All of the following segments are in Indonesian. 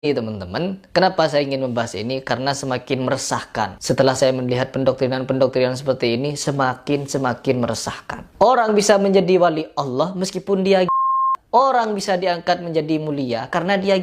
Teman-teman, kenapa saya ingin membahas ini? Karena semakin meresahkan. Setelah saya melihat pendoktrinan-pendoktrinan seperti ini, semakin meresahkan. Orang bisa menjadi wali Allah meskipun dia orang bisa diangkat menjadi mulia karena dia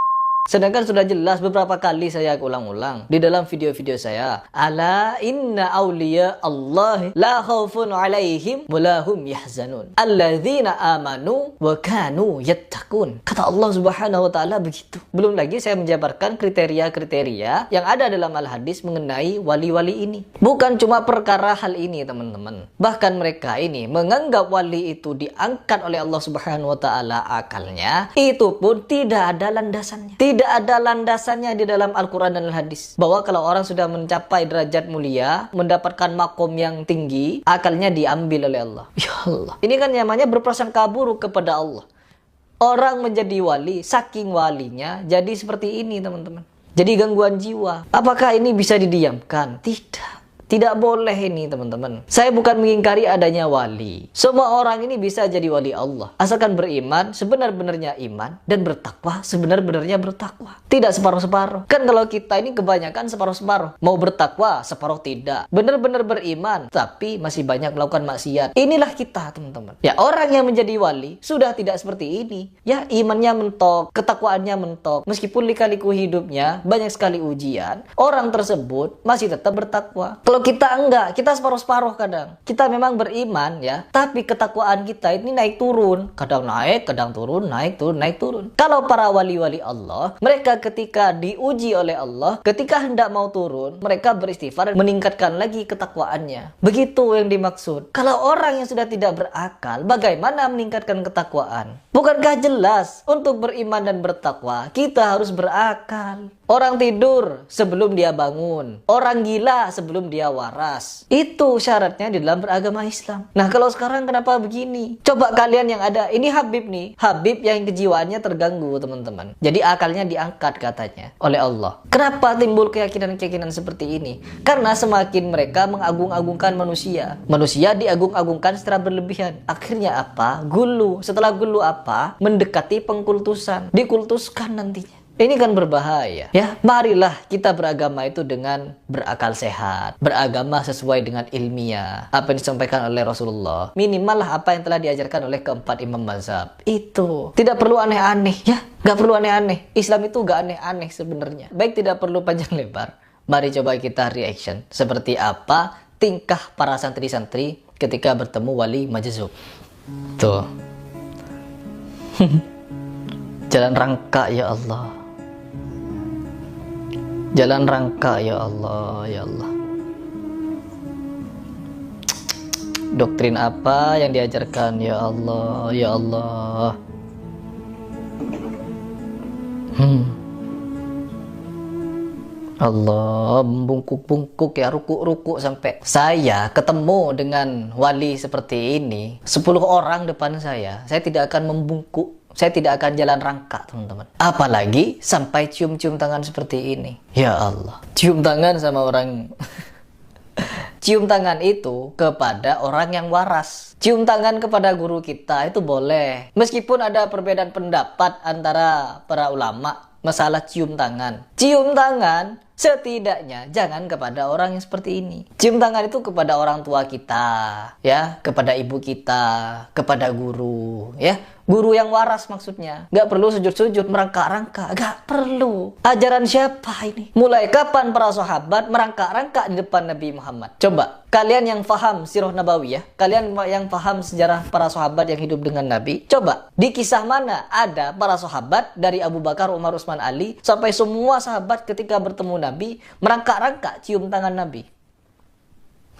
sedangkan sudah jelas beberapa kali saya ulang-ulang di dalam video-video saya. Ala inna awliya Allah la khaufun alaihim wa lahum yahzanun. Alladzina amanu wa kanu yattaqun. Kata Allah Subhanahu wa taala begitu. Belum lagi saya menjabarkan kriteria-kriteria yang ada dalam al-hadis mengenai wali-wali ini. Bukan cuma perkara hal ini, teman-teman. Bahkan mereka ini menganggap wali itu diangkat oleh Allah Subhanahu wa taala akalnya, itu pun tidak ada landasannya. Tidak ada landasannya di dalam Al-Quran dan Al-Hadis. Bahwa kalau orang sudah mencapai derajat mulia, mendapatkan makom yang tinggi, akalnya diambil oleh Allah. Ya Allah. Ini kan namanya berprasangka buruk kepada Allah. Orang menjadi wali, saking walinya, jadi seperti ini, teman-teman. Jadi gangguan jiwa. Apakah ini bisa didiamkan? Tidak. Tidak boleh ini, teman-teman. Saya bukan mengingkari adanya wali. Semua orang ini bisa jadi wali Allah. Asalkan beriman, sebenar-benarnya iman. Dan bertakwa, sebenar-benarnya bertakwa. Tidak separuh-separuh. Kan kalau kita ini kebanyakan separuh-separuh. Mau bertakwa, separuh tidak. Benar-benar beriman, tapi masih banyak melakukan maksiat. Inilah kita, teman-teman. Ya, orang yang menjadi wali, sudah tidak seperti ini. Ya, imannya mentok, ketakwaannya mentok. Meskipun lika-liku hidupnya, banyak sekali ujian. Orang tersebut masih tetap bertakwa. Kalau kita enggak, kita separuh-separuh kadang. Kita memang beriman ya, tapi ketakwaan kita ini naik turun. Kadang naik, kadang turun, naik turun, naik turun. Kalau para wali-wali Allah, mereka ketika diuji oleh Allah, ketika hendak mau turun, mereka beristighfar dan meningkatkan lagi ketakwaannya. Begitu yang dimaksud. Kalau orang yang sudah tidak berakal, bagaimana meningkatkan ketakwaan? Bukankah jelas untuk beriman dan bertakwa, kita harus berakal. Orang tidur sebelum dia bangun. Orang gila sebelum dia waras. Itu syaratnya di dalam beragama Islam. Nah, kalau sekarang kenapa begini? Coba kalian yang ada, ini Habib nih. Habib yang kejiwaannya terganggu, teman-teman. Jadi akalnya diangkat katanya oleh Allah. Kenapa timbul keyakinan-keyakinan seperti ini? Karena semakin mereka mengagung-agungkan manusia. Manusia diagung-agungkan secara berlebihan. Akhirnya apa? Gulu. Setelah gulu apa? Mendekati pengkultusan. Dikultuskan nantinya. Ini kan berbahaya ya. Marilah kita beragama itu dengan berakal sehat, beragama sesuai dengan ilmiah, apa yang disampaikan oleh Rasulullah, minimal lah apa yang telah diajarkan oleh keempat imam mazhab. Itu tidak perlu aneh-aneh ya, nggak perlu aneh-aneh. Islam itu nggak aneh-aneh sebenarnya. Baik, tidak perlu panjang lebar, mari coba kita reaction seperti apa tingkah para santri-santri ketika bertemu wali majzub. Tuh. Jalan rangka ya Allah. Jalan rangka ya Allah, ya Allah. Doktrin apa yang diajarkan ya Allah, ya Allah. Allah, membungkuk-bungkuk ya, rukuk-rukuk sampai. Saya ketemu dengan wali seperti ini, 10 orang depan saya tidak akan membungkuk. Saya tidak akan jalan rangka, teman-teman. Apalagi sampai cium-cium tangan seperti ini. Ya Allah. Cium tangan sama orang... Cium tangan itu kepada orang yang waras. Cium tangan kepada guru kita itu boleh. Meskipun ada perbedaan pendapat antara para ulama masalah cium tangan. Cium tangan setidaknya jangan kepada orang yang seperti ini. Cium tangan itu kepada orang tua kita, ya, kepada ibu kita, kepada guru, ya. Guru yang waras maksudnya. Gak perlu sujud-sujud, merangkak-rangkak. Gak perlu. Ajaran siapa ini? Mulai kapan para sahabat merangkak-rangkak di depan Nabi Muhammad? Coba, kalian yang faham sirah nabawiyah, kalian yang faham sejarah para sahabat yang hidup dengan Nabi, coba, di kisah mana ada para sahabat dari Abu Bakar, Umar, Utsman, Ali, sampai semua sahabat ketika bertemu Nabi, merangkak-rangkak cium tangan Nabi?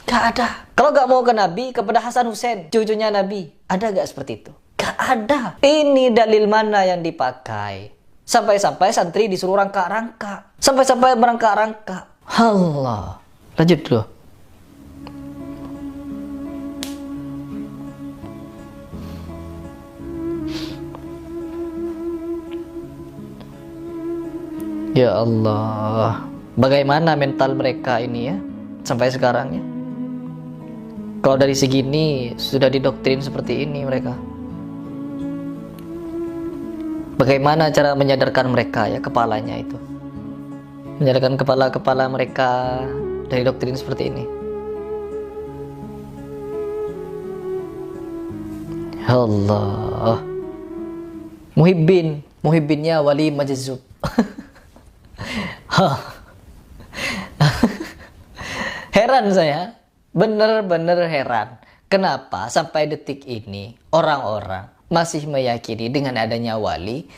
Gak ada. Kalau gak mau ke Nabi, kepada Hasan Hussein, cucunya Nabi, ada gak seperti itu? Gak ada. Ini dalil mana yang dipakai? Sampai-sampai santri disuruh rangkak-rangkak. Sampai-sampai merangkak-rangkak. Allah. Lanjut dulu. Ya Allah. Bagaimana mental mereka ini ya? Sampai sekarang ya. Kalau dari segini sudah didoktrin seperti ini mereka. Bagaimana cara menyadarkan mereka ya, kepalanya itu? Menyadarkan kepala-kepala mereka dari doktrin seperti ini. Allah. Muhibbinnya wali majzub. Heran saya, bener-bener heran. Kenapa sampai detik ini orang-orang masih meyakini dengan adanya wali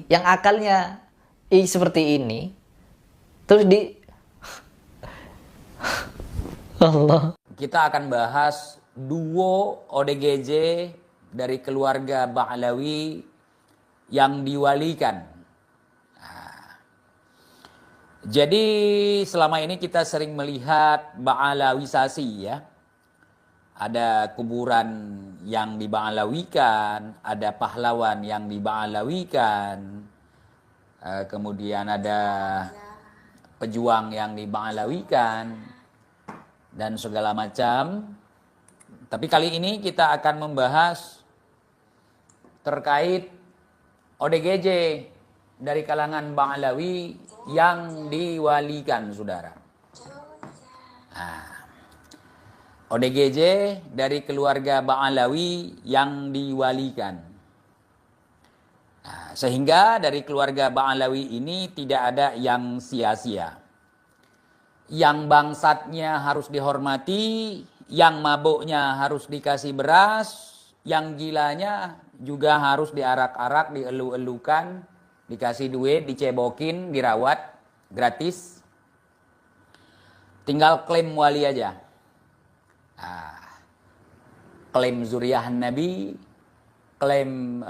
yang akalnya seperti ini, terus Allah. Kita akan bahas duo ODGJ dari keluarga Ba'alawi yang diwalikan. Jadi selama ini kita sering melihat Ba'alawisasi ya. Ada kuburan yang diba'alawikan, ada pahlawan yang diba'alawikan, kemudian ada pejuang yang diba'alawikan, dan segala macam. Tapi kali ini kita akan membahas terkait ODGJ dari kalangan Ba'alawi yang diwalikan, saudara. ODGJ dari keluarga Ba'alawi yang diwalikan. Sehingga dari keluarga Ba'alawi ini tidak ada yang sia-sia. Yang bangsatnya harus dihormati, yang mabuknya harus dikasih beras, yang gilanya juga harus diarak-arak, dielu-elukan, dikasih duit, dicebokin, dirawat, gratis. Tinggal klaim wali aja. Klaim zuriyah Nabi, klaim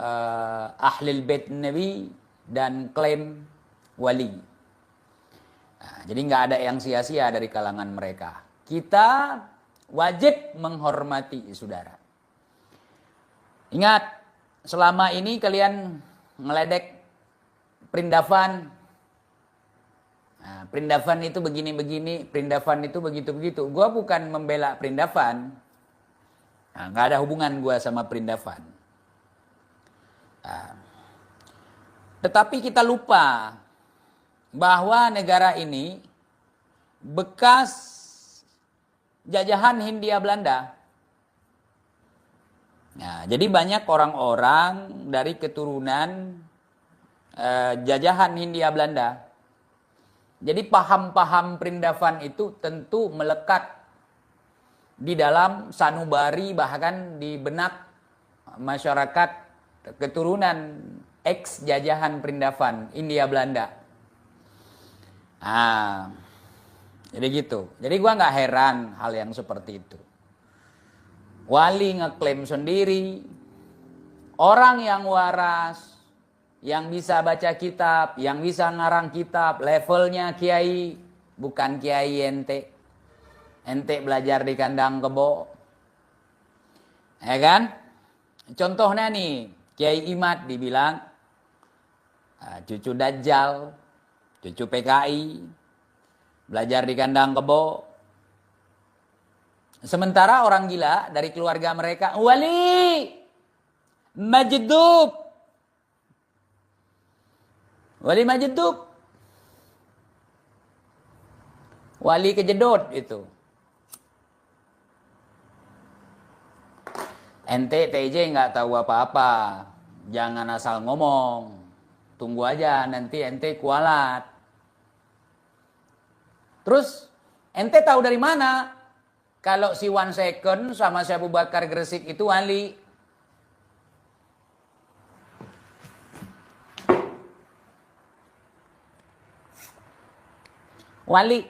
ahlil bait Nabi, dan klaim wali. Jadi nggak ada yang sia-sia dari kalangan mereka. Kita wajib menghormati, saudara. Ingat, selama ini kalian ngeledek Prindavan. Prindavan itu begini-begini, Prindavan itu begitu-begitu. Gua bukan membela Prindavan. Nggak ada hubungan gua sama Prindavan. Tetapi kita lupa bahwa negara ini bekas jajahan Hindia Belanda. Jadi banyak orang-orang dari keturunan jajahan Hindia Belanda. Jadi paham-paham Prindavan itu tentu melekat di dalam sanubari, bahkan di benak masyarakat keturunan ex jajahan Prindavan Hindia Belanda. Jadi gitu. Jadi gua nggak heran hal yang seperti itu. Wali ngeklaim sendiri, orang yang waras, yang bisa baca kitab, yang bisa ngarang kitab, levelnya kiai, bukan kiai ente. Ente belajar di kandang kebo. Ya kan? Contohnya nih, Kiai Imad dibilang cucu Dajjal, cucu PKI, belajar di kandang kebo. Sementara orang gila dari keluarga mereka, wali, majdub. Wali majdub. Wali kejedot itu. Ente TJ nggak tahu apa-apa. Jangan asal ngomong. Tunggu aja nanti ente kualat. Terus ente tahu dari mana kalau si One Second sama si Abu Bakar Gresik itu wali? Wali.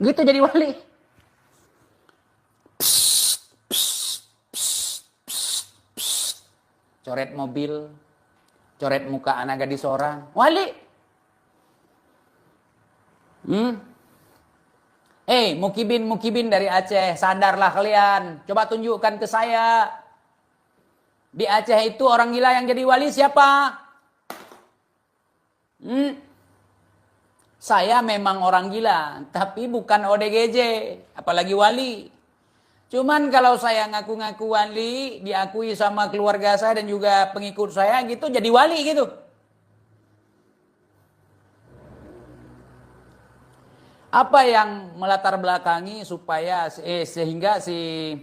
Gitu jadi wali. Coret mobil, coret muka anak gadis orang, wali. Mukibin dari Aceh, sadarlah kalian. Coba tunjukkan ke saya. Di Aceh itu orang gila yang jadi wali siapa? Saya memang orang gila, tapi bukan ODGJ, apalagi wali. Cuman kalau saya ngaku-ngaku wali, diakui sama keluarga saya dan juga pengikut saya gitu, jadi wali gitu. Apa yang melatar belakangi supaya sehingga si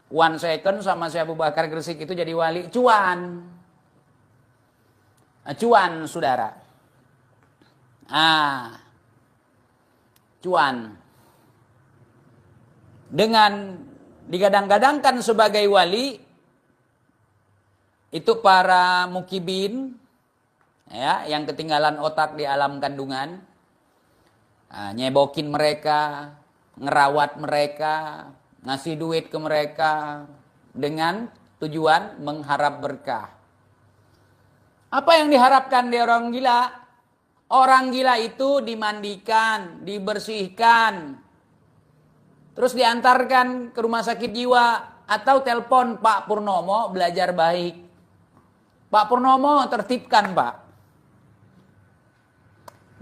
One Second sama si Abu Bakar Gresik itu jadi wali? Cuan. Cuan, saudara. Cuan. Dengan digadang-gadangkan sebagai wali, itu para mukibin, ya, yang ketinggalan otak di alam kandungan, nyebokin mereka, ngerawat mereka, ngasih duit ke mereka dengan tujuan mengharap berkah. Apa yang diharapkan dari orang gila? Orang gila itu dimandikan, dibersihkan, terus diantarkan ke rumah sakit jiwa atau telepon Pak Purnomo belajar baik. Pak Purnomo tertibkan, Pak.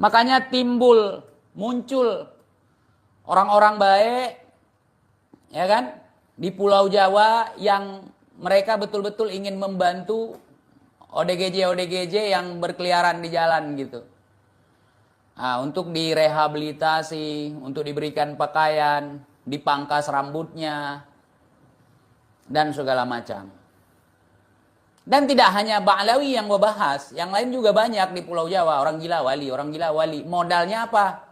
Makanya muncul orang-orang baik, ya kan, di Pulau Jawa yang mereka betul-betul ingin membantu ODGJ yang berkeliaran di jalan gitu. Untuk direhabilitasi, untuk diberikan pakaian, dipangkas rambutnya, dan segala macam. Dan tidak hanya Ba'lawi yang gue bahas, yang lain juga banyak di Pulau Jawa. Orang gila wali, orang gila wali. Modalnya apa?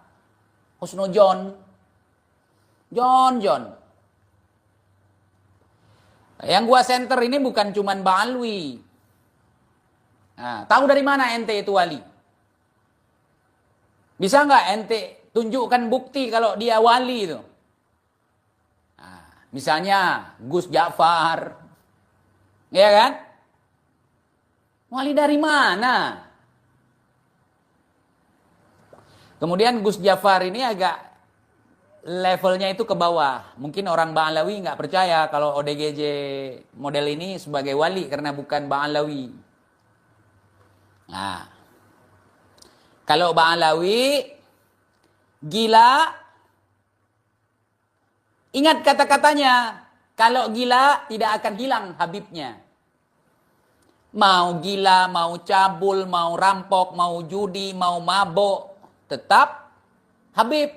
Husnudzon. John. Yang gua center ini bukan cuman Ba'lawi. Tahu dari mana ente itu wali? Bisa nggak ente tunjukkan bukti kalau dia wali itu? Misalnya Gus Ja'far, ya kan? Wali dari mana? Kemudian Gus Ja'far ini agak levelnya itu ke bawah. Mungkin orang Ba'lawi nggak percaya kalau ODGJ model ini sebagai wali karena bukan Ba'lawi. Kalau Ba'lawi gila, ingat kata-katanya. Kalau gila tidak akan hilang Habibnya. Mau gila, mau cabul, mau rampok, mau judi, mau mabok, tetap Habib.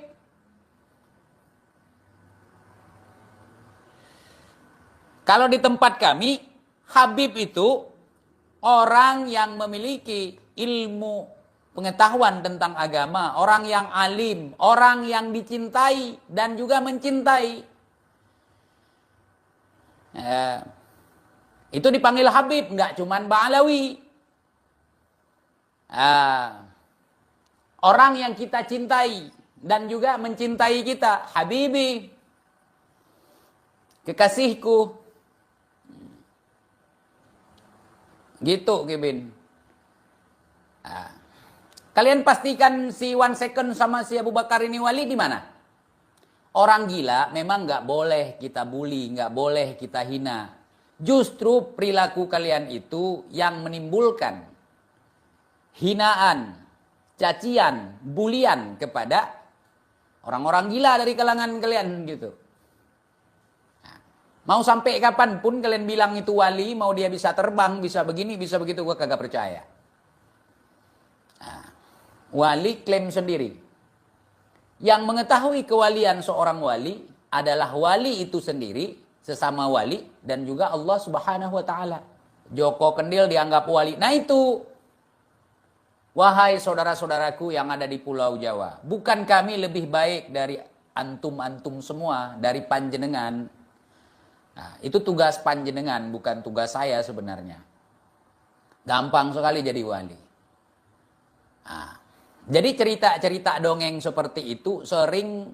Kalau di tempat kami, Habib itu orang yang memiliki ilmu pengetahuan tentang agama, orang yang alim, orang yang dicintai dan juga mencintai. Itu dipanggil Habib, nggak cuman Ba'lawi. Orang yang kita cintai dan juga mencintai kita, Habibi, kekasihku. Gitu, Kibin. Kalian pastikan si One Second sama si Abu Bakar ini wali di mana? Orang gila memang nggak boleh kita bully, nggak boleh kita hina. Justru perilaku kalian itu yang menimbulkan hinaan, cacian, bulian kepada orang-orang gila dari kalangan kalian gitu. Mau sampai kapanpun kalian bilang itu wali, mau dia bisa terbang, bisa begini, bisa begitu, gue kagak percaya. Wali klaim sendiri. Yang mengetahui kewalian seorang wali adalah wali itu sendiri, sesama wali, dan juga Allah Subhanahu wa Ta'ala. Joko Kendil dianggap wali. Nah itu, wahai saudara-saudaraku yang ada di Pulau Jawa, bukan kami lebih baik dari antum-antum semua, dari panjenengan. Itu tugas panjenengan, bukan tugas saya sebenarnya. Gampang sekali jadi wali. Jadi cerita-cerita dongeng seperti itu sering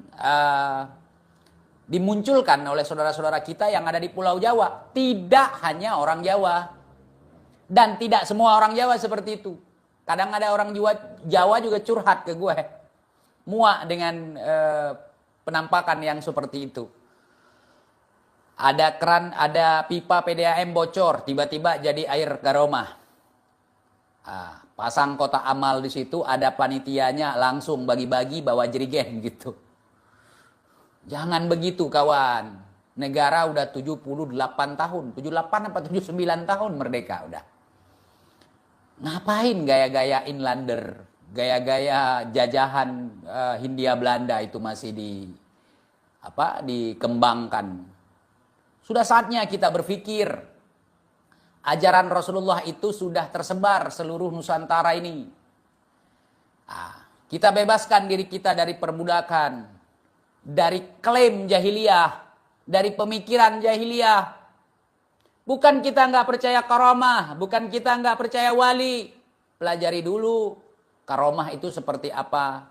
dimunculkan oleh saudara-saudara kita yang ada di Pulau Jawa. Tidak hanya orang Jawa. Dan tidak semua orang Jawa seperti itu. Kadang ada orang Jawa juga curhat ke gue. Muak dengan penampakan yang seperti itu. Ada keran, ada pipa PDAM bocor, tiba-tiba jadi air garomah. Pasang kotak amal di situ, ada panitianya, langsung bagi-bagi bawa jerigen gitu. Jangan begitu kawan. Negara udah 78 tahun, 78 apa 79 tahun merdeka udah. Ngapain gaya-gaya inlander, gaya-gaya jajahan Hindia Belanda itu masih dikembangkan. Sudah saatnya kita berpikir ajaran Rasulullah itu sudah tersebar seluruh Nusantara ini. Kita bebaskan diri kita dari perbudakan, dari klaim jahiliyah, dari pemikiran jahiliyah. Bukan kita nggak percaya karamah, bukan kita nggak percaya wali. Pelajari dulu karamah itu seperti apa,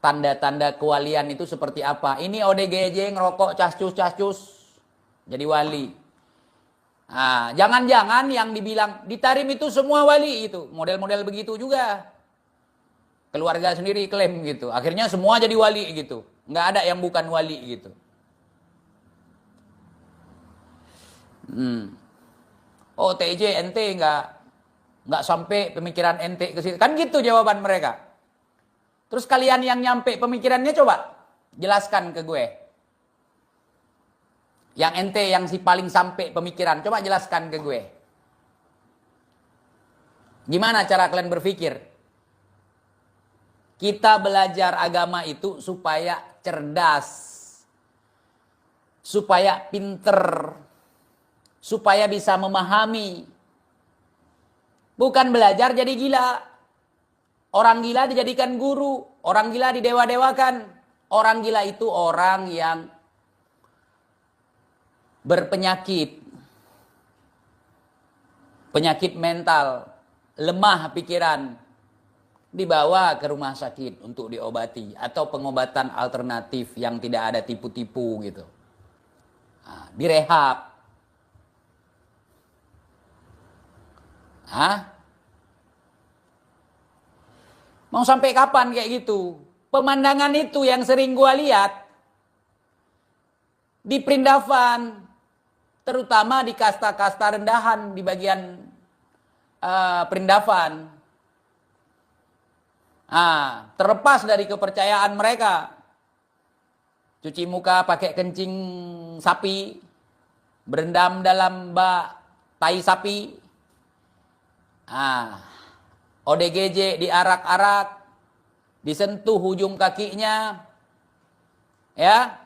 tanda-tanda kewalian itu seperti apa. Ini ODGJ ngerokok cascus-cascus jadi wali. Jangan-jangan yang dibilang di Tarim itu semua wali itu, model-model begitu juga. Keluarga sendiri klaim gitu. Akhirnya semua jadi wali gitu. Nggak ada yang bukan wali gitu. Oh TJ ente nggak sampai pemikiran ente ke situ. Kan gitu jawaban mereka. Terus kalian yang nyampe pemikirannya coba jelaskan ke gue. Yang ente yang si paling sampai pemikiran, coba jelaskan ke gue. Gimana cara kalian berpikir? Kita belajar agama itu supaya cerdas, supaya pinter, supaya bisa memahami. Bukan belajar jadi gila. Orang gila dijadikan guru, orang gila didewa-dewakan. Orang gila itu orang yang berpenyakit, penyakit mental, lemah pikiran, dibawa ke rumah sakit untuk diobati atau pengobatan alternatif yang tidak ada tipu-tipu gitu. Direhab. Mau sampai kapan kayak gitu? Pemandangan itu yang sering gua lihat di Perindavan, terutama di kasta-kasta rendahan di bagian Perindavan. Terlepas dari kepercayaan mereka, cuci muka pakai kencing sapi, berendam dalam bak tai sapi, ODGJ diarak-arak, disentuh ujung kakinya, ya.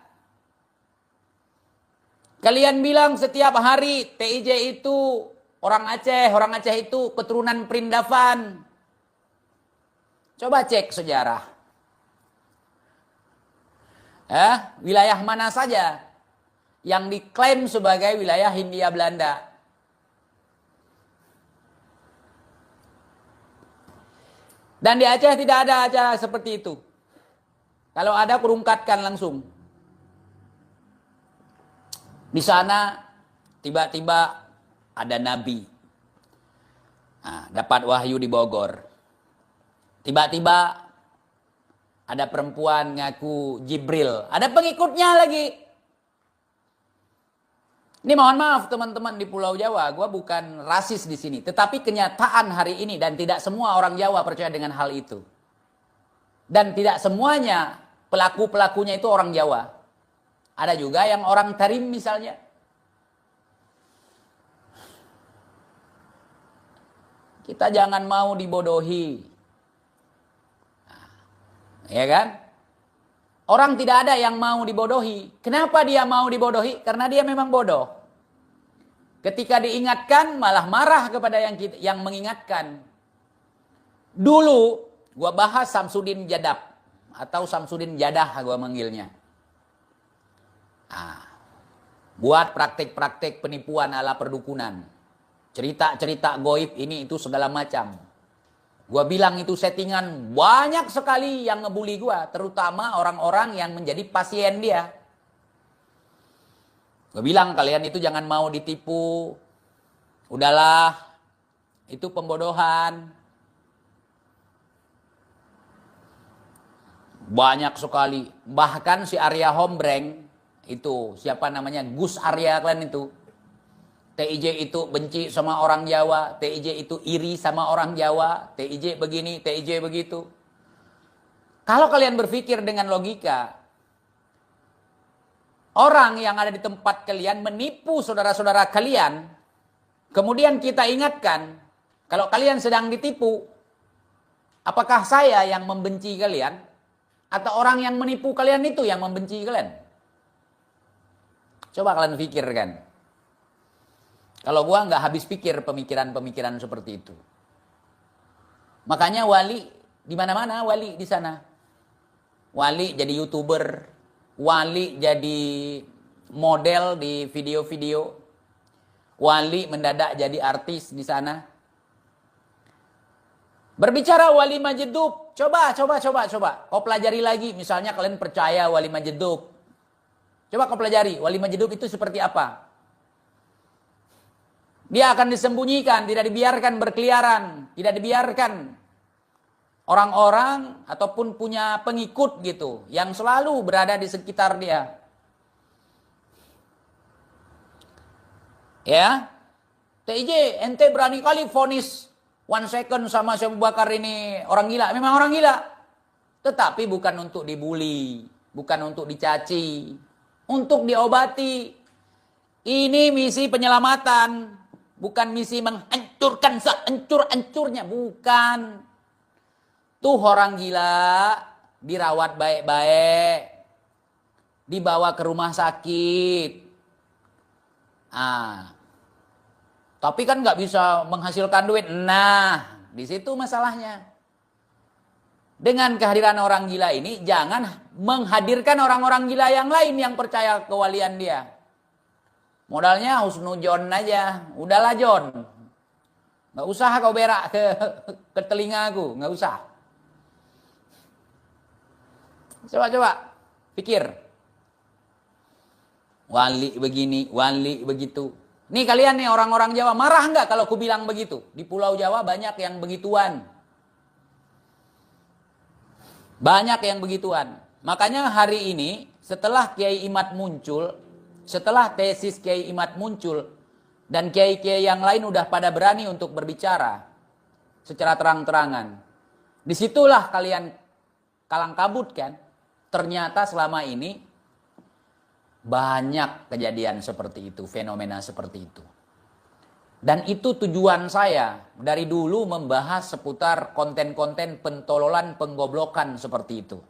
Kalian bilang setiap hari TIJ itu orang Aceh itu keturunan Perindavan. Coba cek sejarah. Wilayah mana saja yang diklaim sebagai wilayah Hindia Belanda. Dan di Aceh tidak ada acara seperti itu. Kalau ada, kurungkatkan langsung. Di sana tiba-tiba ada nabi. Dapat wahyu di Bogor. Tiba-tiba ada perempuan ngaku Jibril. Ada pengikutnya lagi. Ini mohon maaf teman-teman di Pulau Jawa, gue bukan rasis di sini. Tetapi kenyataan hari ini, dan tidak semua orang Jawa percaya dengan hal itu. Dan tidak semuanya pelaku-pelakunya itu orang Jawa. Ada juga yang orang Tarim misalnya. Kita jangan mau dibodohi. Ya kan? Orang tidak ada yang mau dibodohi. Kenapa dia mau dibodohi? Karena dia memang bodoh. Ketika diingatkan malah marah kepada yang mengingatkan. Dulu gua bahas Samsudin Jadab atau Samsudin Jadah gua manggilnya. Buat praktek-praktek penipuan ala perdukunan. Cerita-cerita goib ini itu segala macam. Gua bilang itu settingan, banyak sekali yang ngebully gua, terutama orang-orang yang menjadi pasien dia. Gua bilang kalian itu jangan mau ditipu. Udahlah, itu pembodohan. Banyak sekali. Bahkan si Arya Hombreng itu, siapa namanya? Gus Arya kalian itu. TIJ itu benci sama orang Jawa, TIJ itu iri sama orang Jawa, TIJ begini, TIJ begitu. Kalau kalian berpikir dengan logika, orang yang ada di tempat kalian menipu saudara-saudara kalian, kemudian kita ingatkan, kalau kalian sedang ditipu, apakah saya yang membenci kalian? Atau orang yang menipu kalian itu yang membenci kalian? Coba kalian pikirkan. Kalau gua nggak habis pikir pemikiran-pemikiran seperti itu. Makanya wali di mana-mana, wali di sana. Wali jadi YouTuber, wali jadi model di video-video, wali mendadak jadi artis di sana. Berbicara wali majedub, coba. Kau pelajari lagi, misalnya kalian percaya wali majedub. Coba kau pelajari, wali majedub itu seperti apa? Dia akan disembunyikan, tidak dibiarkan berkeliaran, tidak dibiarkan orang-orang ataupun punya pengikut gitu yang selalu berada di sekitar dia. Ya. TIJ, ente berani kali vonis 1 second sama Syekh Abu Bakar ini orang gila. Memang orang gila. Tetapi bukan untuk dibully, bukan untuk dicaci, untuk diobati. Ini misi penyelamatan, bukan misi menghancurkan sehancur-hancurnya, bukan. Tuh orang gila dirawat baik-baik, dibawa ke rumah sakit. Tapi kan nggak bisa menghasilkan duit. Nah, di situ masalahnya. Dengan kehadiran orang gila ini, jangan menghadirkan orang-orang gila yang lain yang percaya kewalian dia. Modalnya husnudzon aja. Udahlah John. Nggak usah kau berak ke telinga aku. Nggak usah. Coba. Pikir. Wali begini, wali begitu. Nih kalian nih orang-orang Jawa. Marah nggak kalau aku bilang begitu? Di Pulau Jawa banyak yang begituan. Banyak yang begituan. Makanya hari ini setelah Kiai Imad muncul, setelah tesis Kiai Imad muncul, dan kiai-kiai yang lain udah pada berani untuk berbicara secara terang-terangan. Disitulah kalian kalang kabut kan. Ternyata selama ini banyak kejadian seperti itu, fenomena seperti itu. Dan itu tujuan saya dari dulu membahas seputar konten-konten pentololan, penggoblokan seperti itu.